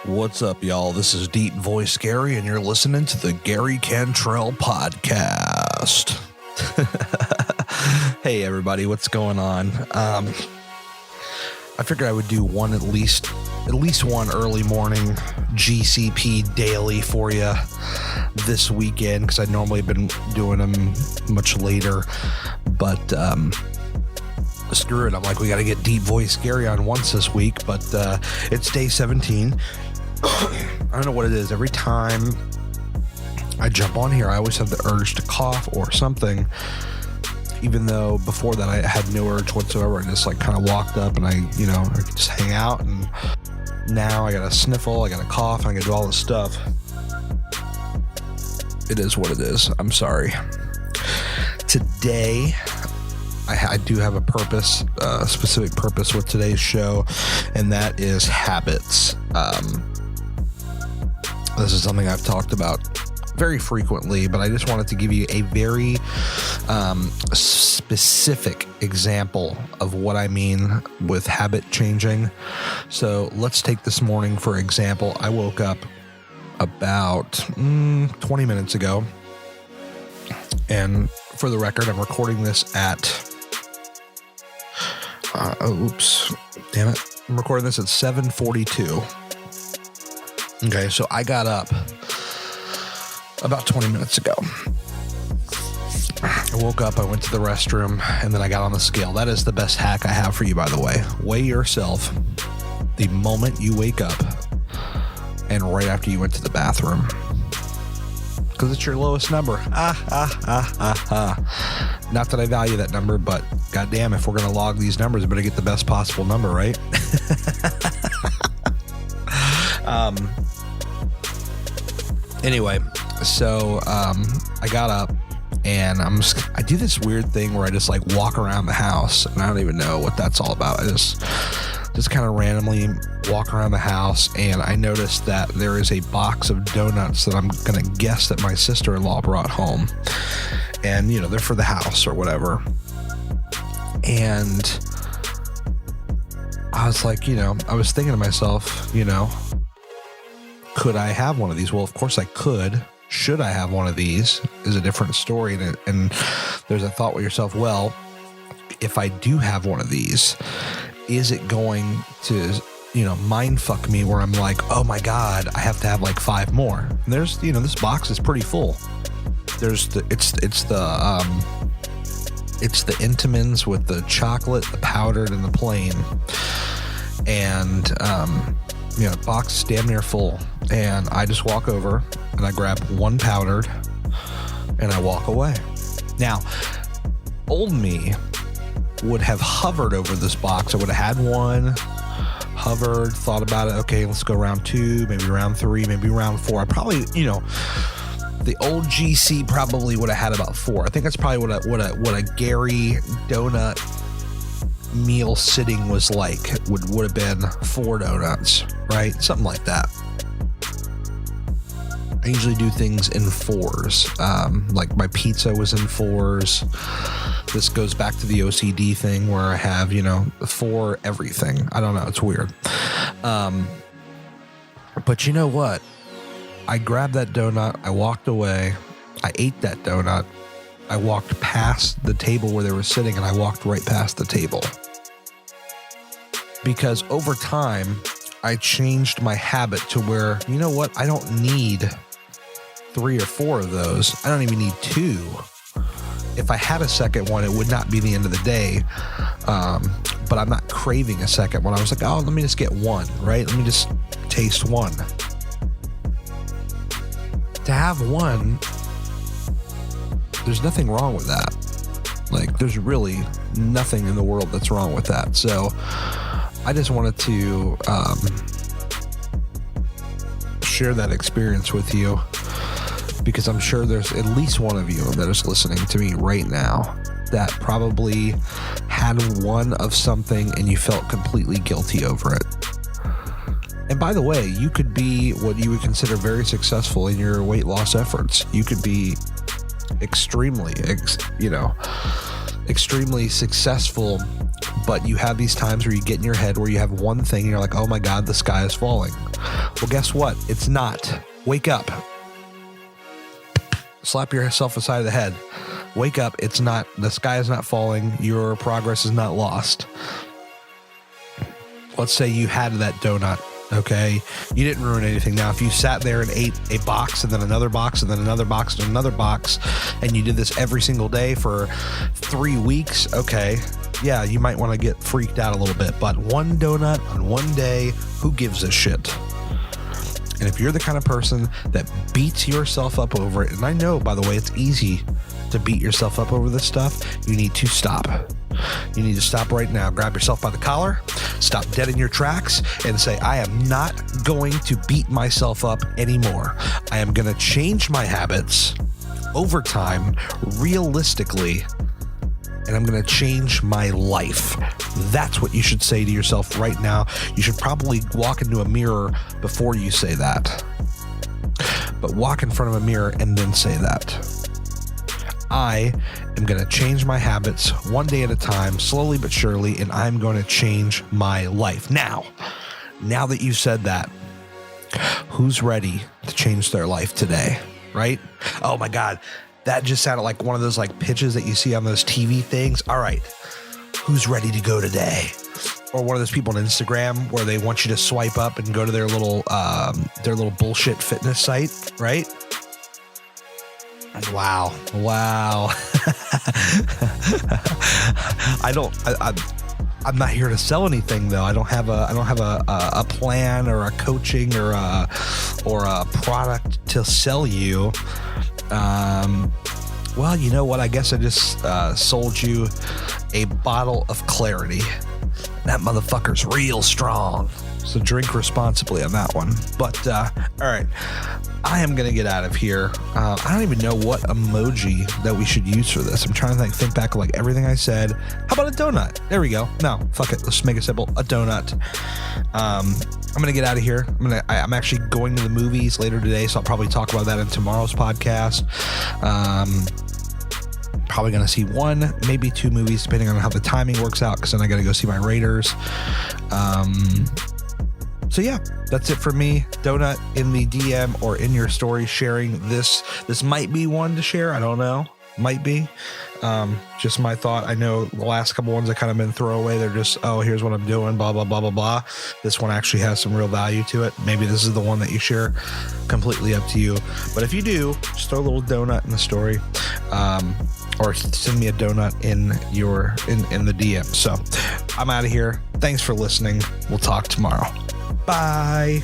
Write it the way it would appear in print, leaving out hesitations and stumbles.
What's up, y'all? This is Deep Voice Gary, and you're listening to the Gary Cantrell Podcast. Hey, everybody, what's going on? I figured I would do at least one early morning GCP daily for you this weekend, because I normally have been doing them much later, but screw it. I'm like, we got to get Deep Voice Gary on once this week, but it's day 17. I don't know what it is. Every time I jump on here, I always have the urge to cough or something, even though before that I had no urge whatsoever. I just like kind of walked up and I could just hang out, and now I got to sniffle, I got to cough, and I got to do all this stuff. It is what it is. I'm sorry. Today, I do have a purpose, a specific purpose with today's show, and that is habits. This is something I've talked about very frequently, but I just wanted to give you a very specific example of what I mean with habit changing. So let's take this morning, for example. I woke up about 20 minutes ago, and for the record, I'm recording this at damn it. I'm recording this at 7:42. Okay, so I got up about 20 minutes ago. I woke up, I went to the restroom, and then I got on the scale. That is the best hack I have for you, by the way. Weigh yourself the moment you wake up and right after you went to the bathroom, because it's your lowest number. Not that I value that number, but goddamn, if we're going to log these numbers, I better get the best possible number, right? Anyway, so I got up, and I do this weird thing where I just like walk around the house, and I don't even know what that's all about. I just kind of randomly walk around the house, and I noticed that there is a box of donuts that I'm going to guess that my sister-in-law brought home. And, they're for the house or whatever. And I was like, I was thinking to myself, could I have one of these? Well, of course I could. Should I have one of these is a different story. And there's a thought with yourself, well, if I do have one of these, is it going to, mind fuck me where I'm like, oh my God, I have to have like 5 more. And there's, this box is pretty full. There's it's the Intamins with the chocolate, the powdered, and the plain. And, the box is damn near full. And I just walk over and I grab one powdered and I walk away. Now, old me would have hovered over this box. I would have had one, hovered, thought about it. Okay, let's go round 2, maybe round 3, maybe round 4. I probably, the old GC probably would have had about 4. I think that's probably what a Gary donut meal sitting was like. Would have been 4 donuts, right? Something like that. I usually do things in 4s. Like my pizza was in 4s. This goes back to the OCD thing where I have, 4 everything. I don't know. It's weird. But you know what? I grabbed that donut. I walked away. I ate that donut. I walked past the table where they were sitting, and I walked right past the table. Because over time, I changed my habit to where, you know what? I don't need 3 or 4 of those. I don't even need 2. If I had a second one, it would not be the end of the day. But I'm not craving a second one. I was like, oh, let me just get one, right? Let me just taste one. To have one, there's nothing wrong with that. Like, there's really nothing in the world that's wrong with that. So I just wanted to share that experience with you, because I'm sure there's at least one of you that is listening to me right now that probably had one of something and you felt completely guilty over it. And by the way, you could be what you would consider very successful in your weight loss efforts. You could be extremely successful but you have these times where you get in your head where you have one thing and you're like, oh my God, the sky is falling. Well, guess what? It's not. Wake up. Slap yourself aside the head. Wake up. It's not. The sky is not falling. Your progress is not lost. Let's say you had that donut. Okay, you didn't ruin anything. Now, if you sat there and ate a box and then another box and then another box and another box, and you did this every single day for 3 weeks, okay, yeah, you might want to get freaked out a little bit. But one donut on one day, who gives a shit? And if you're the kind of person that beats yourself up over it, and I know, by the way, it's easy to beat yourself up over this stuff, you need to stop. You need to stop right now. Grab yourself by the collar, stop dead in your tracks, and say, I am not going to beat myself up anymore. I am going to change my habits over time, realistically, and I'm going to change my life. That's what you should say to yourself right now. You should probably walk into a mirror before you say that. But walk in front of a mirror and then say that. I am going to change my habits one day at a time, slowly but surely, and I'm going to change my life. Now that you said that, who's ready to change their life today, right? Oh my God, that just sounded like one of those like pitches that you see on those TV things. All right, who's ready to go today? Or one of those people on Instagram where they want you to swipe up and go to their little bullshit fitness site, right? Wow. I'm not here to sell anything though. I don't have a plan or a coaching or a product to sell you. Well, you know what? I guess I just sold you a bottle of clarity. That motherfucker's real strong. So drink responsibly on that one. But, all right, I am going to get out of here. I don't even know what emoji that we should use for this. I'm trying to think back of like everything I said. How about a donut? There we go. No, fuck it. Let's make it simple. A donut. I'm going to get out of here. I'm actually going to the movies later today, so I'll probably talk about that in tomorrow's podcast. Probably going to see one, maybe two movies, depending on how the timing works out, because then I got to go see my Raiders. So yeah, that's it for me. Donut in the DM or in your story sharing this. This might be one to share. I don't know. Might be. Just my thought. I know the last couple ones I kind of been throwaway. They're just, oh, here's what I'm doing, blah, blah, blah, blah, blah. This one actually has some real value to it. Maybe this is the one that you share. Completely up to you. But if you do, just throw a little donut in the story. Or send me a donut in the DM. So I'm out of here. Thanks for listening. We'll talk tomorrow. Bye.